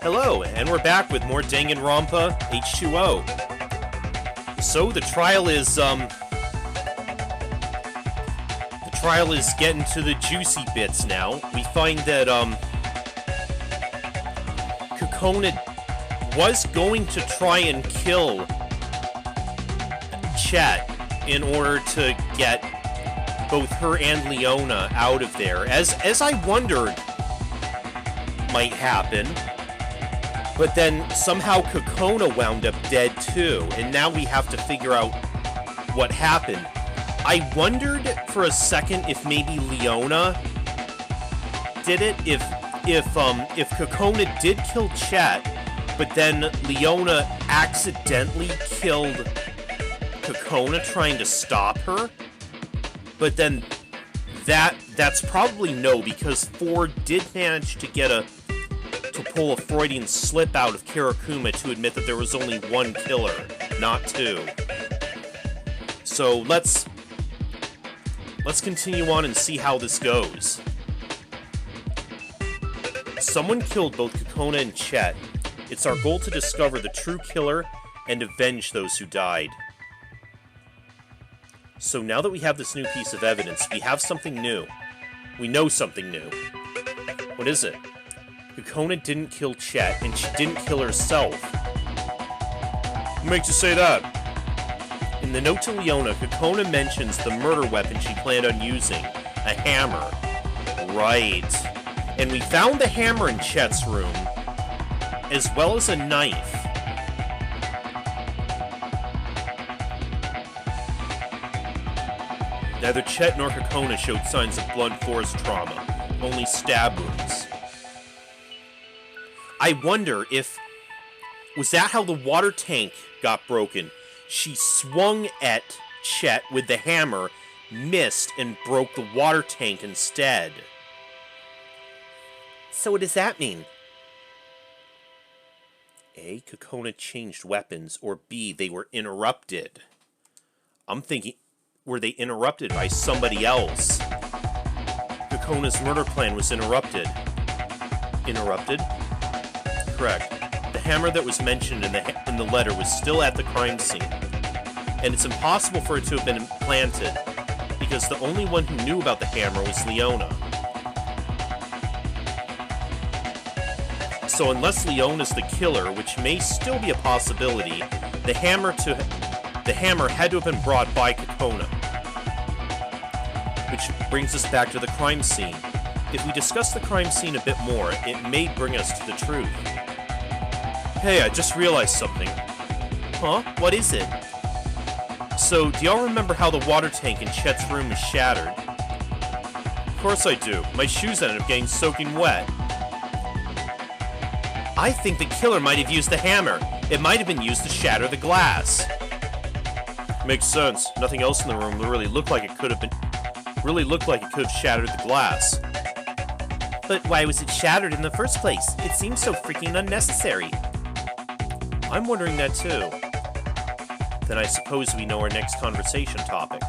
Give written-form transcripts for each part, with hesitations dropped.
Hello, and we're back with more Danganronpa H20. So the trial is getting to the juicy bits now. We find that Kokona was going to try and kill Chet in order to get both her and Leona out of there, as I wondered might happen. But then somehow Kokona wound up dead too, and now we have to figure out what happened. I wondered for a second if maybe Leona did it, if Kokona did kill Chet, but then Leona accidentally killed Kokona trying to stop her. But then that's probably no, because Ford did manage to pull a Freudian slip out of Kirakuma to admit that there was only one killer, not two. So let's continue on and see how this goes. Someone killed both Kokona and Chet. It's our goal to discover the true killer and avenge those who died. So now that we have this new piece of evidence, we have something new. We know something new. What is it? Kokona didn't kill Chet, and she didn't kill herself. What makes you say that? In the note to Leona, Kokona mentions the murder weapon she planned on using, a hammer. Right. And we found the hammer in Chet's room, as well as a knife. Neither Chet nor Kokona showed signs of blunt force trauma, only stab wounds. I wonder if... was that how the water tank got broken? She swung at Chet with the hammer, missed, and broke the water tank instead. So what does that mean? A, Kokona changed weapons, or B, they were interrupted. I'm thinking, were they interrupted by somebody else? Kokona's murder plan was interrupted. Interrupted? Correct. The hammer that was mentioned in the letter was still at the crime scene. And it's impossible for it to have been implanted, because the only one who knew about the hammer was Leona. So unless Leona's the killer, which may still be a possibility, the hammer had to have been brought by Kokona. Which brings us back to the crime scene. If we discuss the crime scene a bit more, it may bring us to the truth. Hey, I just realized something. Huh? What is it? So, do y'all remember how the water tank in Chet's room was shattered? Of course I do. My shoes ended up getting soaking wet. I think the killer might have used the hammer. It might have been used to shatter the glass. Makes sense. Nothing else in the room really looked like it could have shattered the glass. But why was it shattered in the first place? It seems so freaking unnecessary. I'm wondering that too. Then I suppose we know our next conversation topic.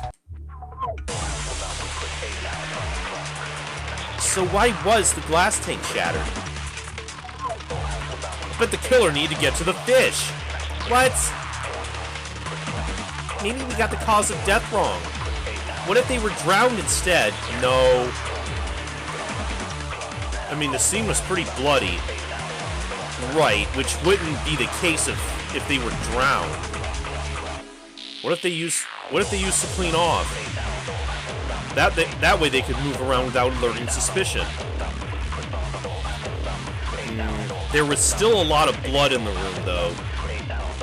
So why was the glass tank shattered? But the killer needed to get to the fish. What? Maybe we got the cause of death wrong. What if they were drowned instead? No. I mean, the scene was pretty bloody. Right, which wouldn't be the case if they were drowned. What if they used to clean off? That way they could move around without alerting suspicion. There was still a lot of blood in the room, though.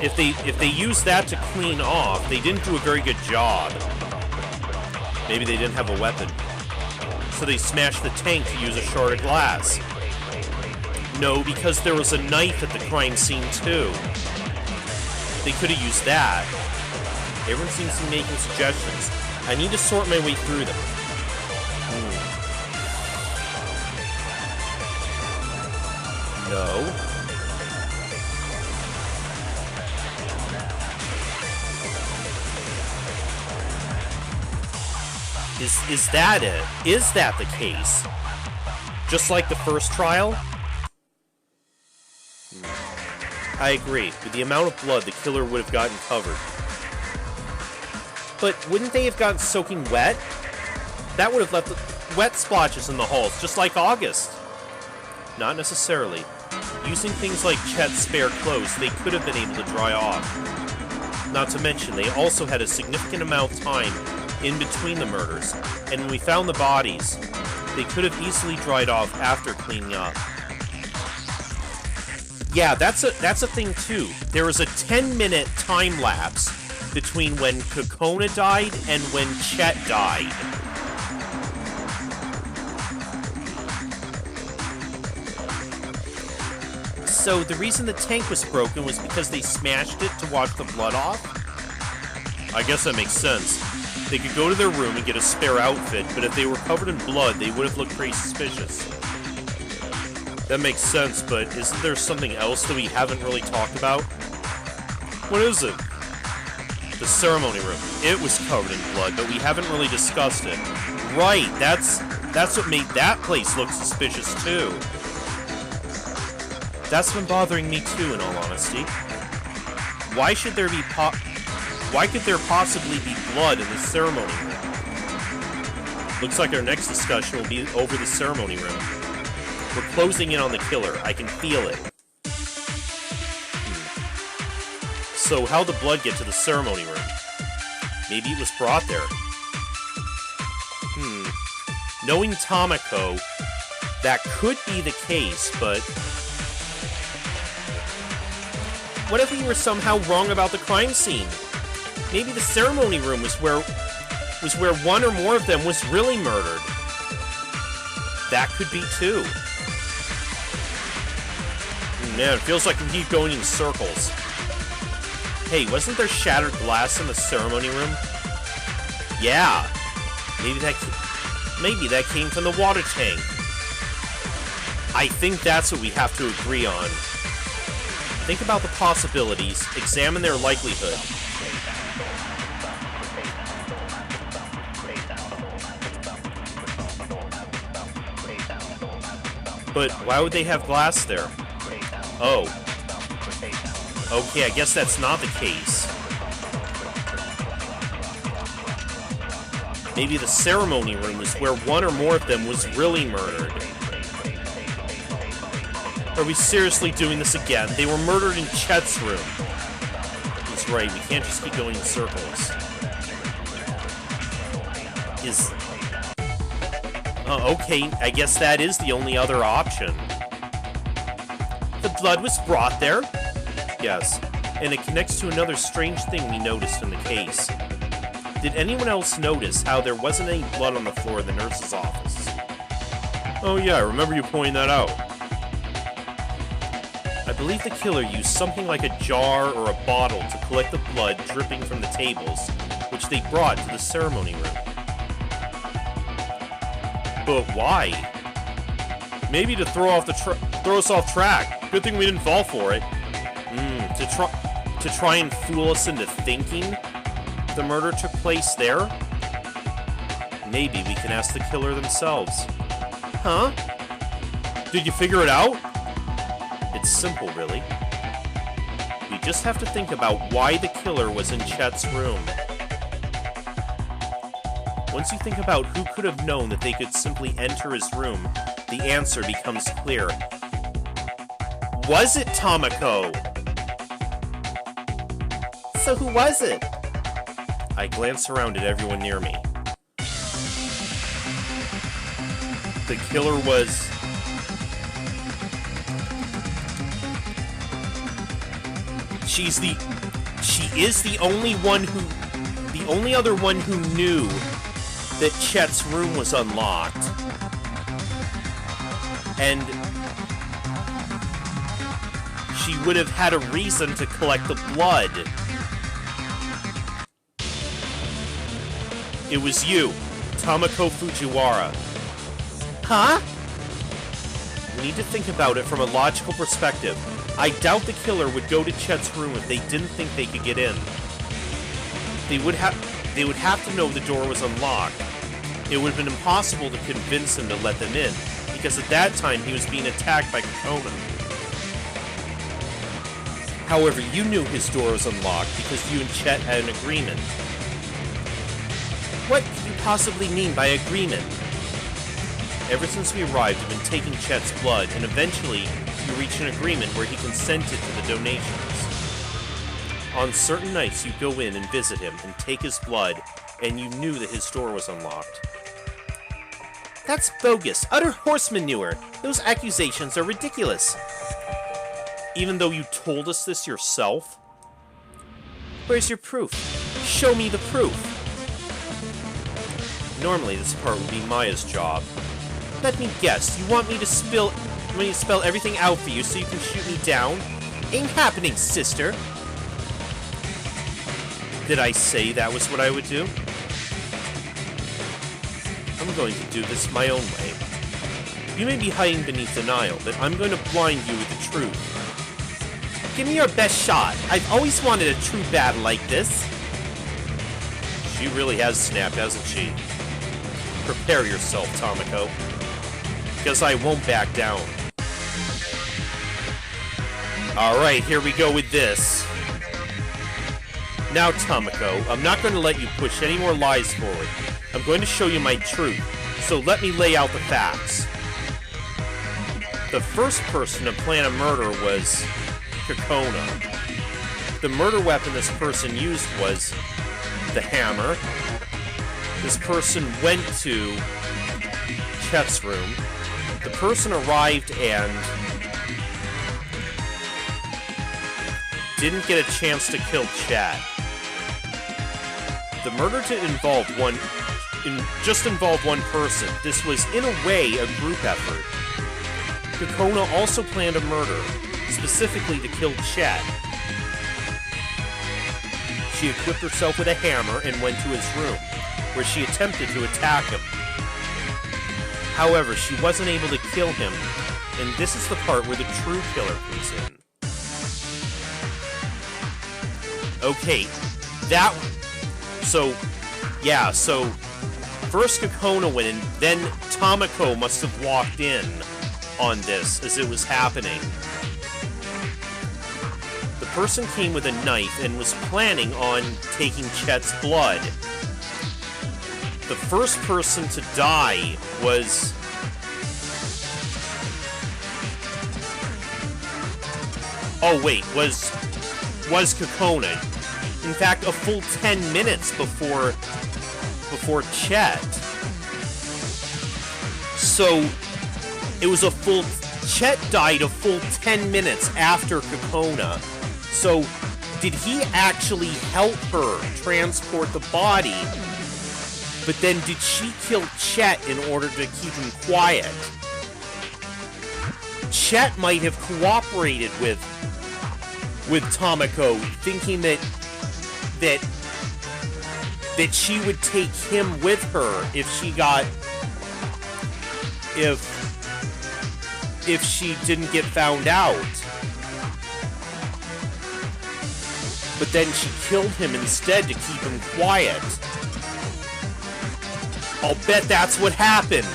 If they used that to clean off, they didn't do a very good job. Maybe they didn't have a weapon. So they smashed the tank to use a shard of glass. No, because there was a knife at the crime scene, too. They could have used that. Everyone seems to be making suggestions. I need to sort my way through them. No. Is that it? Is that the case? Just like the first trial? I agree. With the amount of blood, the killer would have gotten covered. But wouldn't they have gotten soaking wet? That would have left wet splotches in the halls, just like August. Not necessarily. Using things like Chet's spare clothes, they could have been able to dry off. Not to mention, they also had a significant amount of time in between the murders, and when we found the bodies, they could have easily dried off after cleaning up. Yeah, that's a thing too. There was a 10-minute time lapse between when Kokona died and when Chet died. So the reason the tank was broken was because they smashed it to wash the blood off? I guess that makes sense. They could go to their room and get a spare outfit, but if they were covered in blood, they would have looked pretty suspicious. That makes sense, but isn't there something else that we haven't really talked about? What is it? The ceremony room. It was covered in blood, but we haven't really discussed it. Right, that's what made that place look suspicious, too. That's been bothering me, too, in all honesty. Why could there possibly be blood in the ceremony room? Looks like our next discussion will be over the ceremony room. We're closing in on the killer. I can feel it. So, how'd the blood get to the ceremony room? Maybe it was brought there. Knowing Tomiko, that could be the case, but... what if we were somehow wrong about the crime scene? Maybe the ceremony room was where one or more of them was really murdered. That could be too. Man, it feels like we keep going in circles. Hey, wasn't there shattered glass in the ceremony room? Yeah. Maybe that came from the water tank. I think that's what we have to agree on. Think about the possibilities, examine their likelihood. But why would they have glass there? Oh. Okay, I guess that's not the case. Maybe the ceremony room was where one or more of them was really murdered. Are we seriously doing this again? They were murdered in Chet's room. That's right, we can't just keep going in circles. Okay, I guess that is the only other option. The blood was brought there? Yes, and it connects to another strange thing we noticed in the case. Did anyone else notice how there wasn't any blood on the floor in the nurse's office? Oh yeah, I remember you pointing that out. I believe the killer used something like a jar or a bottle to collect the blood dripping from the tables, which they brought to the ceremony room. But why? Maybe to throw us off track. Good thing we didn't fall for it. To try and fool us into thinking the murder took place there? Maybe we can ask the killer themselves. Huh? Did you figure it out? It's simple, really. We just have to think about why the killer was in Chet's room. Once you think about who could have known that they could simply enter his room, the answer becomes clear. Was it Tomiko? So who was it? I glance around at everyone near me. The killer was... She is the only other one who knew that Chet's room was unlocked. And she would have had a reason to collect the blood. It was you, Tomiko Fujiwara. Huh? We need to think about it from a logical perspective. I doubt the killer would go to Chet's room if they didn't think they could get in. They would have to know the door was unlocked. It would have been impossible to convince him to let them in, because at that time he was being attacked by Kokona. However, you knew his door was unlocked because you and Chet had an agreement. What could you possibly mean by agreement? Ever since we arrived, you've been taking Chet's blood, and eventually you reach an agreement where he consented to the donations. On certain nights, you go in and visit him and take his blood, and you knew that his door was unlocked. That's bogus. Utter horse manure. Those accusations are ridiculous. Even though you told us this yourself? Where's your proof? Show me the proof. Normally, this part would be Maya's job. Let me guess. You want me to spell everything out for you so you can shoot me down? Ain't happening, sister. Did I say that was what I would do? I'm going to do this my own way. You may be hiding beneath denial, but I'm going to blind you with the truth. Give me your best shot. I've always wanted a true battle like this. She really has snapped, hasn't she? Prepare yourself, Tomiko. Because I won't back down. Alright, here we go with this. Now, Tomiko, I'm not going to let you push any more lies forward. I'm going to show you my truth, so let me lay out the facts. The first person to plan a murder was Kokona. The murder weapon this person used was the hammer. This person went to Chet's room. The person arrived and didn't get a chance to kill Chet. The murder involved one person. This was, in a way, a group effort. Kokona also planned a murder, specifically to kill Chet. She equipped herself with a hammer and went to his room, where she attempted to attack him. However, she wasn't able to kill him, and this is the part where the true killer comes in. Okay, so first Kokona went in, then Tomiko must have walked in on this as it was happening. The person came with a knife and was planning on taking Chet's blood. The first person to die was... was Kokona. In fact, a full 10 minutes before Chet. So, it was a full... Chet died a full 10 minutes after Kokona. So, did he actually help her transport the body? But then did she kill Chet in order to keep him quiet? Chet might have cooperated with Tomiko, thinking that she would take him with her if she didn't get found out. But then she killed him instead to keep him quiet. I'll bet that's what happened.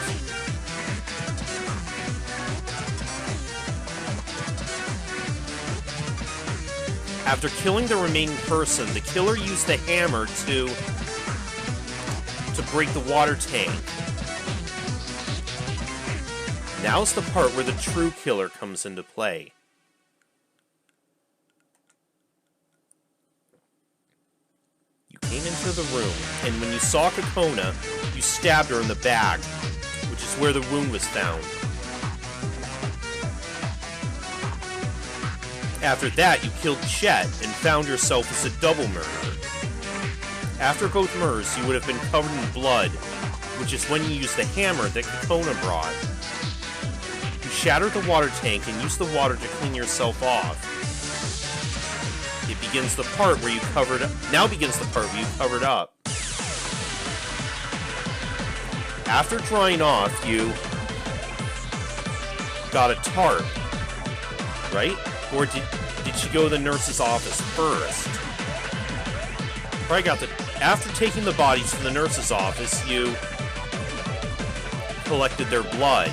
After killing the remaining person, the killer used the hammer to break the water tank. Now's the part where the true killer comes into play. You came into the room, and when you saw Kokona, you stabbed her in the back, which is where the wound was found. After that, you killed Chet and found yourself as a double murderer. After both murders, you would have been covered in blood, which is when you used the hammer that Kokona brought. You shattered the water tank and used the water to clean yourself off. It begins the part where you covered up. Now begins the part where you covered up. After drying off, you got a tarp, right? Or did she go to the nurse's office first? Probably got the... After taking the bodies to the nurse's office, you collected their blood.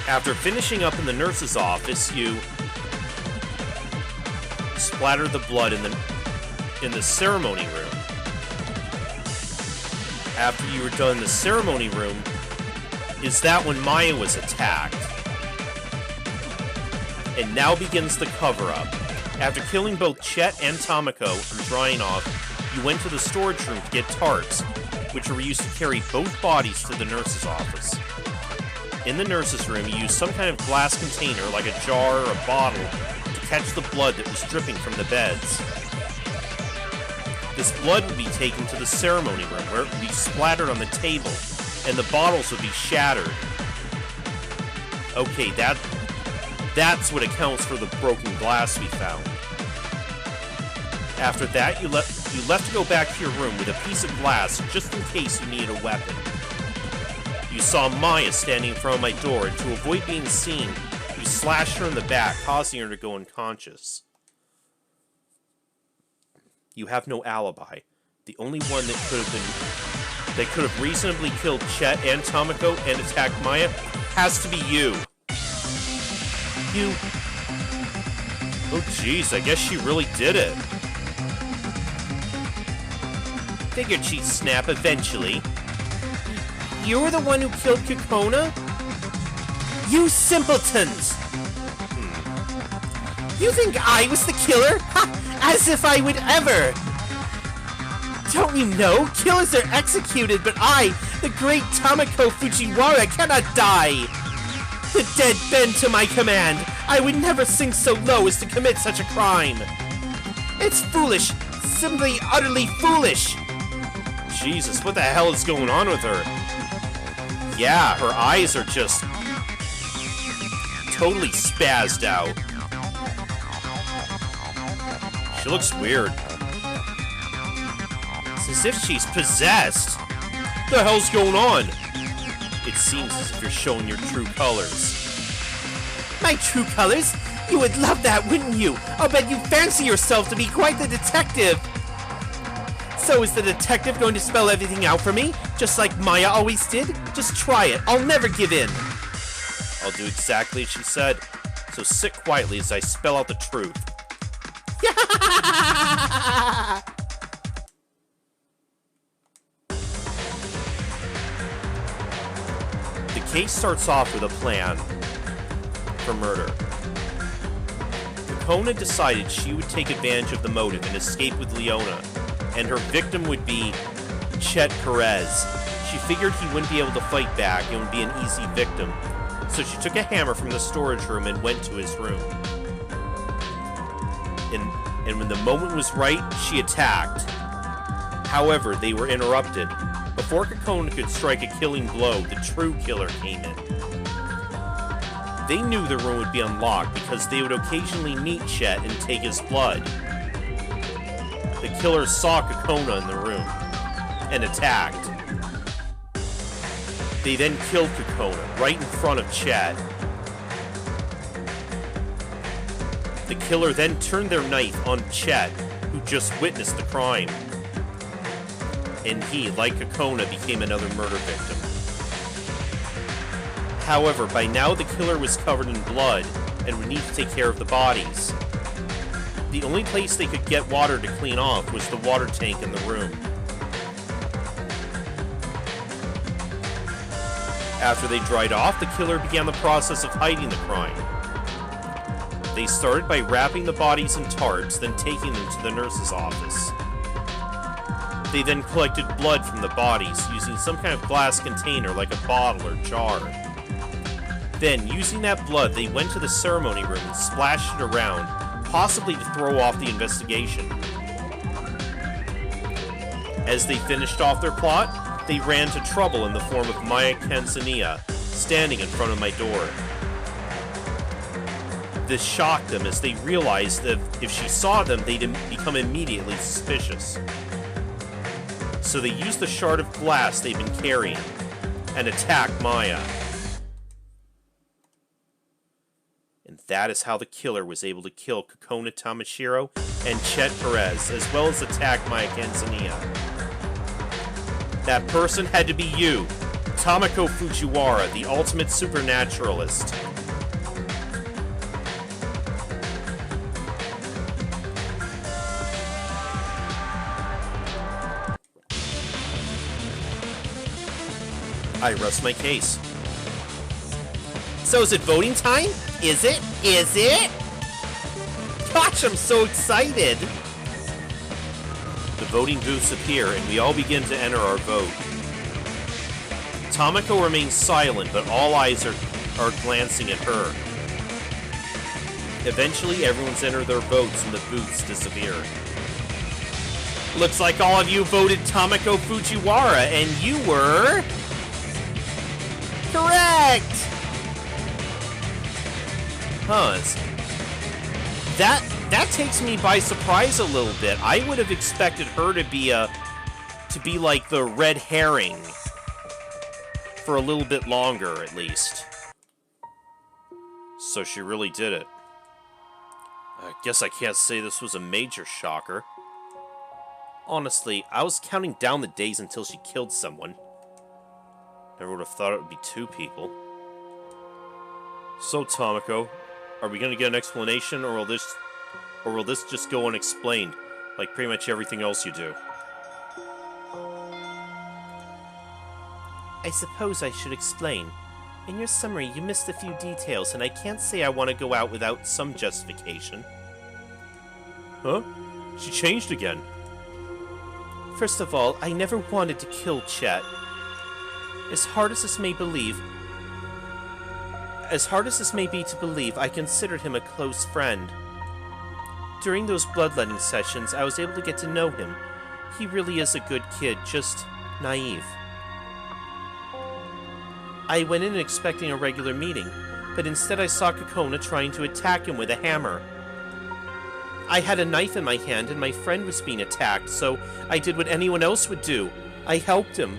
After finishing up in the nurse's office, you splattered the blood in the ceremony room. After you were done in the ceremony room, is that when Maya was attacked. And now begins the cover-up. After killing both Chet and Tomiko and drying off, you went to the storage room to get tarps, which were used to carry both bodies to the nurse's office. In the nurse's room, you used some kind of glass container, like a jar or a bottle, to catch the blood that was dripping from the beds. This blood would be taken to the ceremony room, where it would be splattered on the table, and the bottles would be shattered. Okay, that's what accounts for the broken glass we found. After that, you left to go back to your room with a piece of glass just in case you needed a weapon. You saw Maya standing in front of my door, and to avoid being seen, you slashed her in the back, causing her to go unconscious. You have no alibi. The only one that could have reasonably killed Chet and Tomiko and attacked Maya has to be you. You... Oh jeez, I guess she really did it. Figured she'd snap eventually. You were the one who killed Kokona? You simpletons! You think I was the killer? Ha! As if I would ever! Don't you know? Killers are executed, but I, the great Tomiko Fujiwara, cannot die! The dead bend to my command! I would never sink so low as to commit such a crime! It's foolish! Simply utterly foolish! Jesus, what the hell is going on with her? Yeah, her eyes are just totally spazzed out. She looks weird. It's as if she's possessed. What the hell's going on? It seems as if you're showing your true colors. My true colors? You would love that, wouldn't you? I'll bet you fancy yourself to be quite the detective. So is the detective going to spell everything out for me? Just like Maya always did? Just try it. I'll never give in. I'll do exactly as she said. So sit quietly as I spell out the truth. The case starts off with a plan for murder. Kokona decided she would take advantage of the motive and escape with Leona, and her victim would be Chet Perez. She figured he wouldn't be able to fight back and would be an easy victim, so she took a hammer from the storage room and went to his room. And when the moment was right, she attacked. However, they were interrupted. Before Kokona could strike a killing blow, the true killer came in. They knew the room would be unlocked because they would occasionally meet Chet and take his blood. The killer saw Kokona in the room and attacked. They then killed Kokona right in front of Chet. The killer then turned their knife on Chet, who just witnessed the crime. And he, like Kokona, became another murder victim. However, by now the killer was covered in blood and would need to take care of the bodies. The only place they could get water to clean off was the water tank in the room. After they dried off, the killer began the process of hiding the crime. They started by wrapping the bodies in tarps, then taking them to the nurse's office. They then collected blood from the bodies using some kind of glass container like a bottle or jar. Then, using that blood, they went to the ceremony room and splashed it around, possibly to throw off the investigation. As they finished off their plot, they ran into trouble in the form of Maya Kenzania, standing in front of my door. This shocked them as they realized that if she saw them, they'd become immediately suspicious. So they used the shard of glass they'd been carrying and attacked Maya. And that is how the killer was able to kill Kokona Tamashiro and Chet Perez, as well as attack Maya Kenzania. That person had to be you, Tomiko Fujiwara, the ultimate supernaturalist. I rest my case. So is it voting time? Is it? Is it? Gosh, I'm so excited! The voting booths appear, and we all begin to enter our vote. Tomiko remains silent, but all eyes are glancing at her. Eventually, everyone's entered their votes, and the booths disappear. Looks like all of you voted Tomiko Fujiwara, and you were... correct! Huh. That takes me by surprise a little bit. I would have expected her to be like the red herring for a little bit longer, at least. So she really did it. I guess I can't say this was a major shocker. Honestly, I was counting down the days until she killed someone. Never would have thought it would be 2 people. So, Tomiko, are we gonna get an explanation, or will this just go unexplained, like pretty much everything else you do? I suppose I should explain. In your summary, you missed a few details, and I can't say I want to go out without some justification. Huh? She changed again. First of all, I never wanted to kill Chet. As hard as this may be to believe, I considered him a close friend. During those bloodletting sessions, I was able to get to know him. He really is a good kid, just naive. I went in expecting a regular meeting, but instead I saw Kokona trying to attack him with a hammer. I had a knife in my hand and my friend was being attacked, so I did what anyone else would do. I helped him.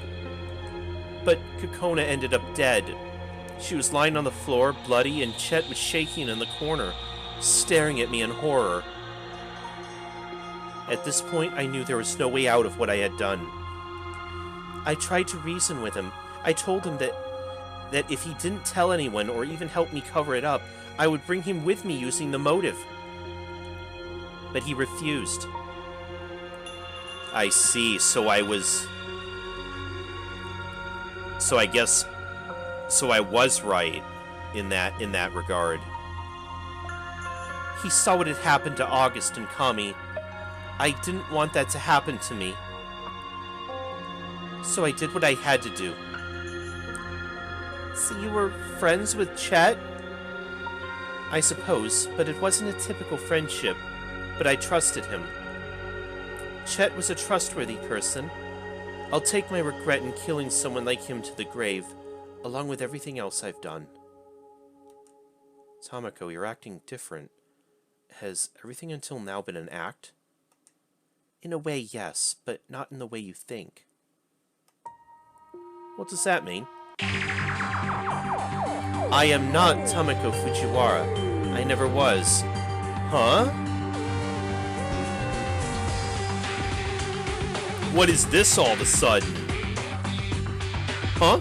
But Kokona ended up dead. She was lying on the floor, bloody, and Chet was shaking in the corner, staring at me in horror. At this point, I knew there was no way out of what I had done. I tried to reason with him. I told him that if he didn't tell anyone or even help me cover it up, I would bring him with me using the motive. But he refused. I see, so I was right in that regard. He saw what had happened to August and Kami. I didn't want that to happen to me. So I did what I had to do. So you were friends with Chet? I suppose, but it wasn't a typical friendship. But I trusted him. Chet was a trustworthy person. I'll take my regret in killing someone like him to the grave, along with everything else I've done. Tomiko, you're acting different. Has everything until now been an act? In a way, yes, but not in the way you think. What does that mean? I am not Tomiko Fujiwara. I never was. Huh? What is this all of a sudden? Huh?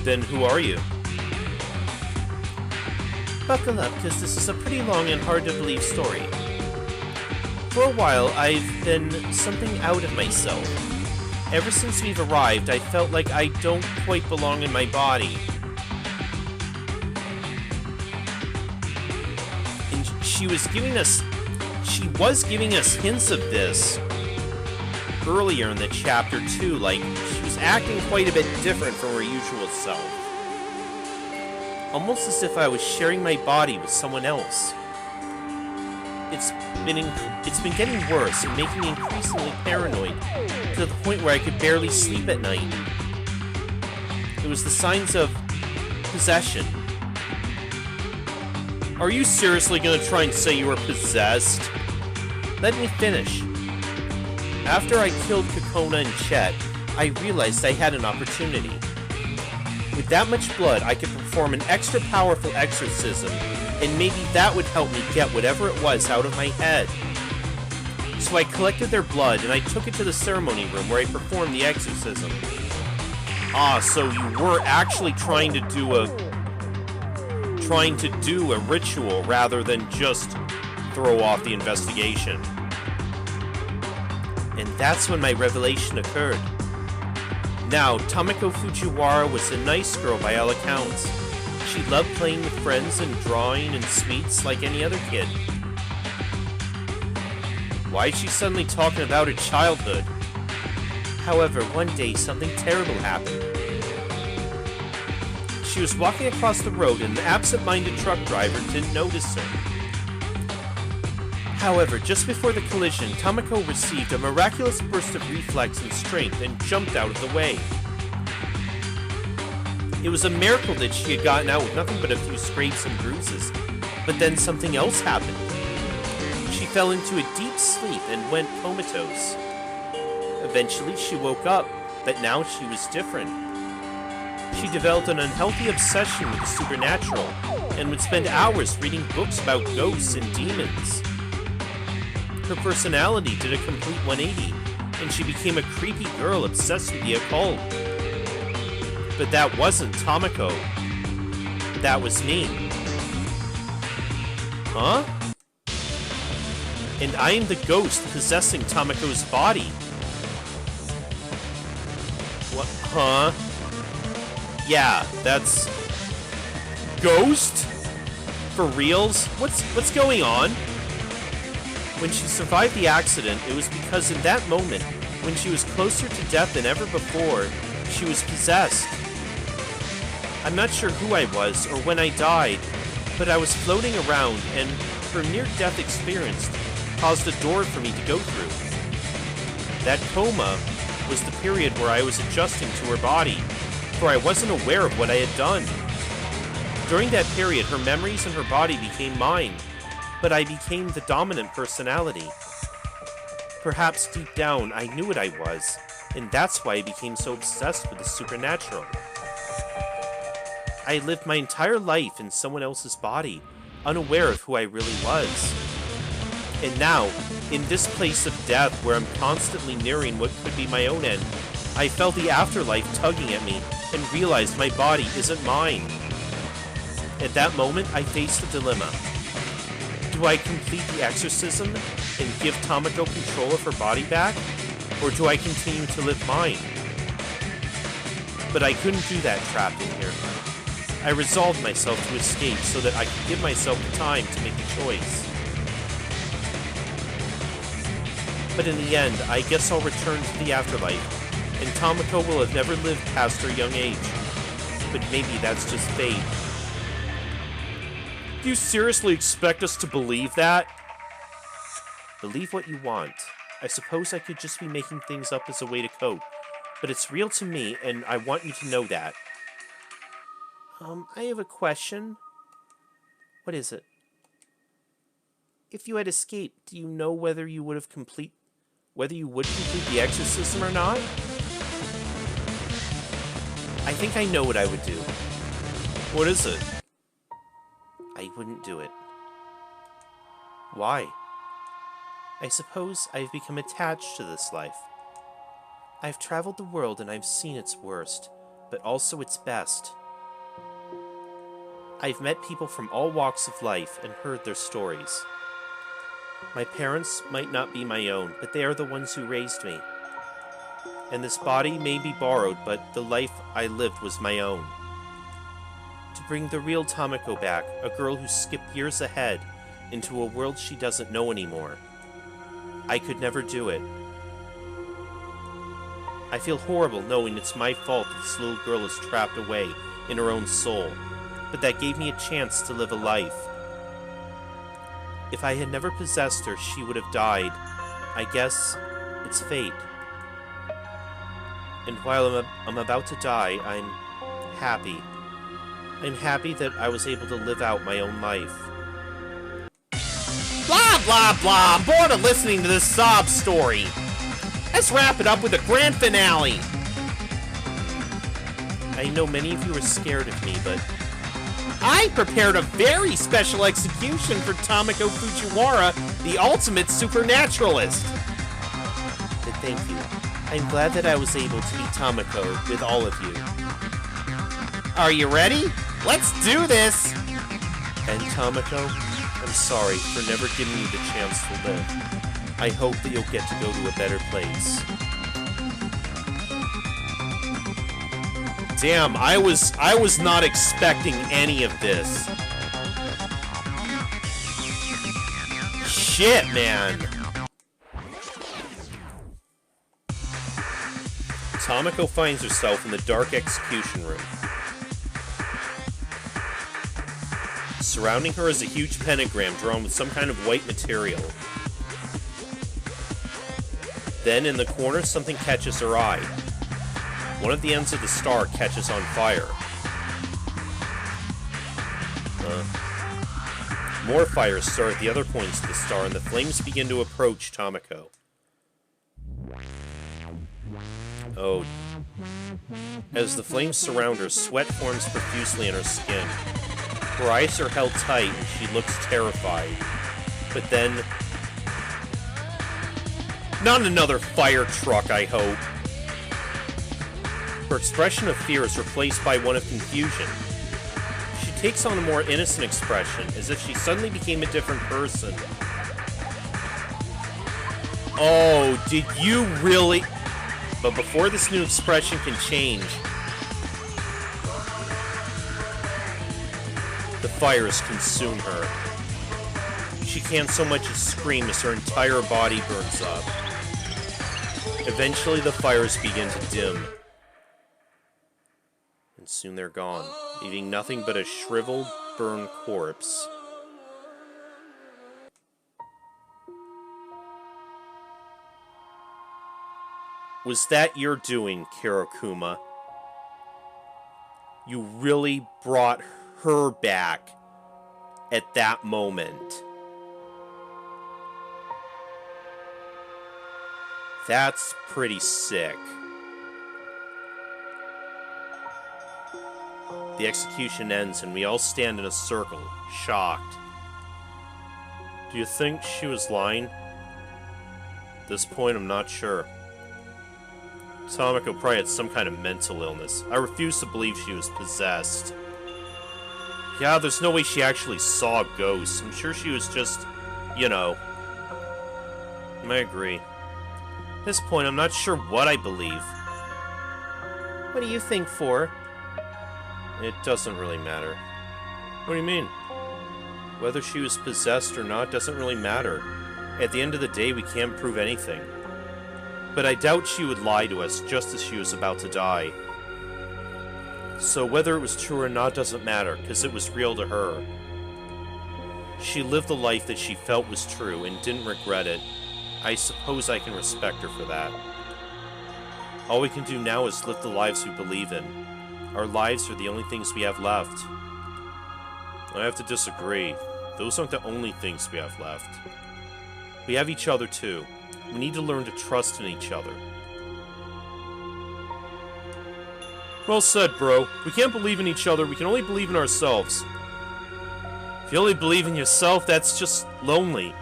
Then who are you? Buckle up, because this is a pretty long and hard-to-believe story. For a while, I've been something out of myself. Ever since we've arrived, I felt like I don't quite belong in my body. And she was giving us hints of this earlier in the chapter too, like she was acting quite a bit different from her usual self. Almost as if I was sharing my body with someone else. It's been getting worse and making me increasingly paranoid, to the point where I could barely sleep at night. It was the signs of possession. Are you seriously gonna try and say you were possessed? Let me finish. After I killed Kokona and Chet, I realized I had an opportunity. With that much blood, I could perform an extra powerful exorcism, and maybe that would help me get whatever it was out of my head. So I collected their blood, and I took it to the ceremony room where I performed the exorcism. Ah, so you were actually trying to do a ritual rather than just throw off the investigation. And that's when my revelation occurred. Now, Tomiko Fujiwara was a nice girl by all accounts. She loved playing with friends and drawing and sweets like any other kid. Why is she suddenly talking about her childhood? However, one day something terrible happened. She was walking across the road and an absent-minded truck driver didn't notice her. However, just before the collision, Tomiko received a miraculous burst of reflex and strength and jumped out of the way. It was a miracle that she had gotten out with nothing but a few scrapes and bruises, but then something else happened. She fell into a deep sleep and went comatose. Eventually, she woke up, but now she was different. She developed an unhealthy obsession with the supernatural and would spend hours reading books about ghosts and demons. Her personality did a complete 180, and she became a creepy girl obsessed with the occult. But that wasn't Tomiko. That was me. Huh? And I am the ghost possessing Tomiko's body. What? Huh? Yeah, that's... Ghost? For reals? What's going on? When she survived the accident, it was because in that moment, when she was closer to death than ever before, she was possessed. I'm not sure who I was or when I died, but I was floating around and her near-death experience caused a door for me to go through. That coma was the period where I was adjusting to her body, for I wasn't aware of what I had done. During that period, her memories and her body became mine, but I became the dominant personality. Perhaps deep down, I knew what I was, and that's why I became so obsessed with the supernatural. I lived my entire life in someone else's body, unaware of who I really was. And now, in this place of death where I'm constantly nearing what could be my own end, I felt the afterlife tugging at me and realized my body isn't mine. At that moment, I faced a dilemma. Do I complete the exorcism and give Tomiko control of her body back, or do I continue to live mine? But I couldn't do that trapped in here. I resolved myself to escape so that I could give myself the time to make a choice. But in the end, I guess I'll return to the afterlife, and Tomiko will have never lived past her young age. But maybe that's just fate. Do you seriously expect us to believe that? Believe what you want. I suppose I could just be making things up as a way to cope, but it's real to me, and I want you to know that. I have a question. What is it? If you had escaped, do you know whether you would complete the exorcism or not? I think I know what I would do. What is it? I wouldn't do it. Why? I suppose I've become attached to this life. I've traveled the world and I've seen its worst, but also its best. I've met people from all walks of life and heard their stories. My parents might not be my own, but they are the ones who raised me. And this body may be borrowed, but the life I lived was my own. To bring the real Tomiko back, a girl who skipped years ahead, into a world she doesn't know anymore. I could never do it. I feel horrible knowing it's my fault that this little girl is trapped away in her own soul, but that gave me a chance to live a life. If I had never possessed her, she would have died. I guess it's fate. And while I'm about to die, I'm happy. I'm happy that I was able to live out my own life. Blah, blah, blah! I'm bored of listening to this sob story. Let's wrap it up with a grand finale. I know many of you are scared of me, but I prepared a very special execution for Tomiko Fujiwara, the ultimate supernaturalist. But thank you. I'm glad that I was able to meet Tomiko with all of you. Are you ready? Let's do this! And Tomiko, I'm sorry for never giving you the chance to live. I hope that you'll get to go to a better place. Damn, I was not expecting any of this. Shit, man. Tomiko finds herself in the dark execution room. Surrounding her is a huge pentagram drawn with some kind of white material. Then, in the corner, something catches her eye. One of the ends of the star catches on fire. More fires start at the other points of the star, and the flames begin to approach Tomiko. Oh. As the flames surround her, sweat forms profusely in her skin. Her eyes are held tight, and she looks terrified. But then... Not another fire truck, I hope. Her expression of fear is replaced by one of confusion. She takes on a more innocent expression, as if she suddenly became a different person. Oh, did you really... But before this new expression can change, the fires consume her. She can't so much as scream as her entire body burns up. Eventually, the fires begin to dim. And soon they're gone, leaving nothing but a shriveled, burned corpse. Was that your doing, Kirokuma? You really brought her back at that moment. That's pretty sick. The execution ends and we all stand in a circle, shocked. Do you think she was lying? At this point, I'm not sure. Tomiko probably had some kind of mental illness. I refuse to believe she was possessed. Yeah, there's no way she actually saw ghosts. I'm sure she was just, you know. I agree. At this point, I'm not sure what I believe. What do you think, For? It doesn't really matter. What do you mean? Whether she was possessed or not doesn't really matter. At the end of the day, we can't prove anything. But I doubt she would lie to us just as she was about to die. So whether it was true or not doesn't matter, because it was real to her. She lived the life that she felt was true and didn't regret it. I suppose I can respect her for that. All we can do now is live the lives we believe in. Our lives are the only things we have left. I have to disagree. Those aren't the only things we have left. We have each other too. We need to learn to trust in each other. Well said, bro. We can't believe in each other, we can only believe in ourselves. If you only believe in yourself, that's just lonely.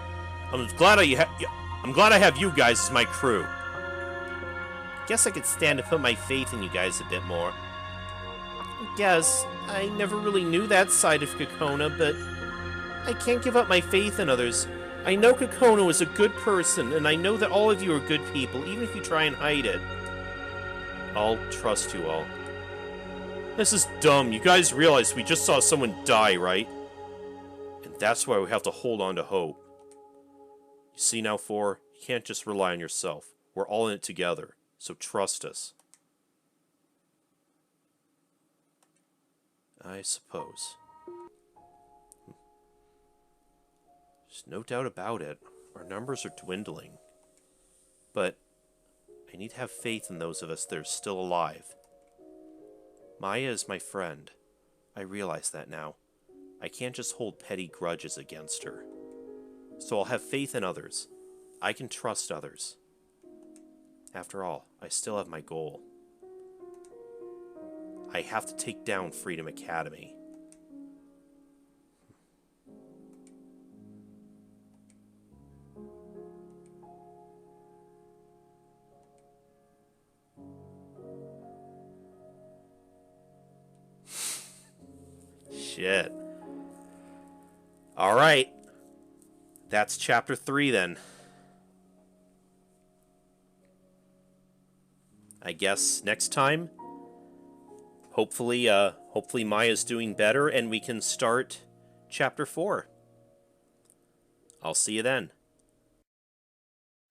I'm glad I have you guys as my crew. Guess I could stand to put my faith in you guys a bit more. Guess I never really knew that side of Kokona, but I can't give up my faith in others. I know Kokona is a good person, and I know that all of you are good people, even if you try and hide it. I'll trust you all. This is dumb. You guys realize we just saw someone die, right? And that's why we have to hold on to hope. You see now, For, you can't just rely on yourself. We're all in it together, so trust us. I suppose. There's no doubt about it. Our numbers are dwindling. But I need to have faith in those of us that are still alive. Maya is my friend. I realize that now. I can't just hold petty grudges against her. So I'll have faith in others. I can trust others. After all, I still have my goal. I have to take down Freedom Academy. Shit. Alright. That's chapter 3 then. I guess next time hopefully Maya's doing better and we can start Chapter 4. I'll see you then.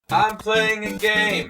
I'm playing a game.